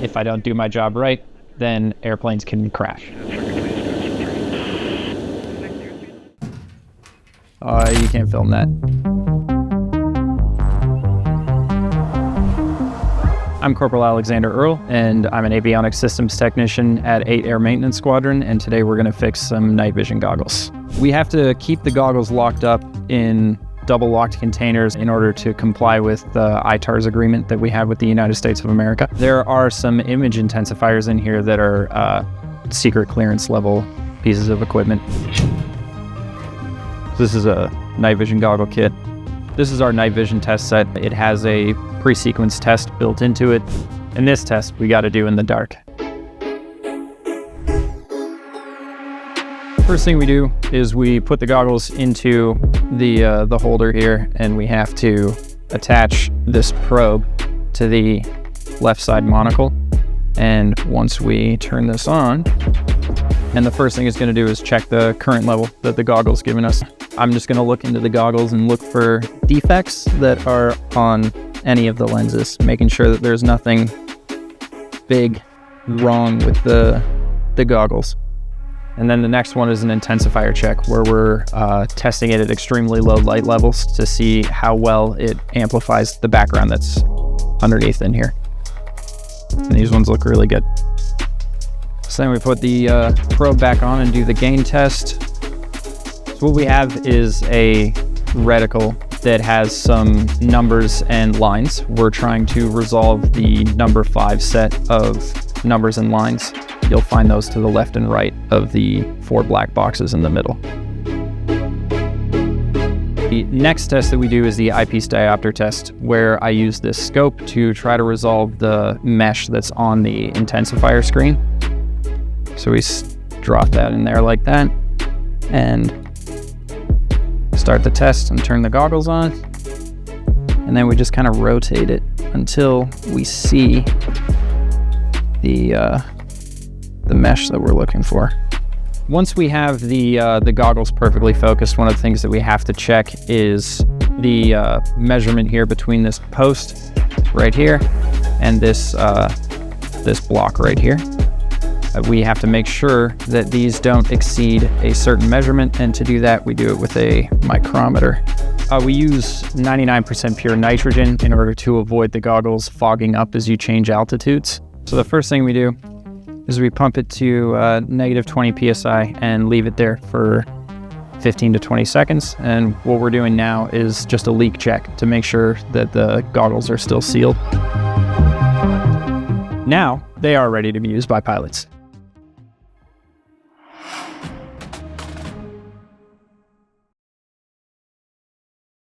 If I don't do my job right, then airplanes can crash. You can't film that. I'm Corporal Alexander Earl, and I'm an avionics systems technician at 8 Air Maintenance Squadron, and today we're going to fix some night vision goggles. We have to keep the goggles locked up in double-locked containers in order to comply with the ITARS agreement that we have with the United States of America. There are some image intensifiers in here that are secret clearance level pieces of equipment. This is a night vision goggle kit. This is our night vision test set. It has a pre-sequence test built into it. And this test we got to do in the dark. First thing we do is we put the goggles into the holder here, and we have to attach this probe to the left side monocle. And once we turn this on, and the first thing it's going to do is check the current level that the goggle's giving us. I'm just going to look into the goggles and look for defects that are on any of the lenses, making sure that there's nothing big wrong with the goggles. And then the next one is an intensifier check, where we're testing it at extremely low light levels to see how well it amplifies the background that's underneath in here. And these ones look really good. So then we put the probe back on and do the gain test. So what we have is a reticle that has some numbers and lines. We're trying to resolve the number 5 set of numbers and lines. You'll find those to the left and right of the 4 black boxes in the middle. The next test that we do is the eyepiece diopter test, where I use this scope to try to resolve the mesh that's on the intensifier screen. So we drop that in there like that, and start the test and turn the goggles on. And then we just kind of rotate it until we see the mesh that we're looking for. Once we have the goggles perfectly focused, one of the things that we have to check is the measurement here between this post right here and this block right here. We have to make sure that these don't exceed a certain measurement, and to do that we do it with a micrometer. We use 99% pure nitrogen in order to avoid the goggles fogging up as you change altitudes. So the first thing we do is we pump it to negative 20 psi and leave it there for 15 to 20 seconds. And what we're doing now is just a leak check to make sure that the goggles are still sealed. Now they are ready to be used by pilots.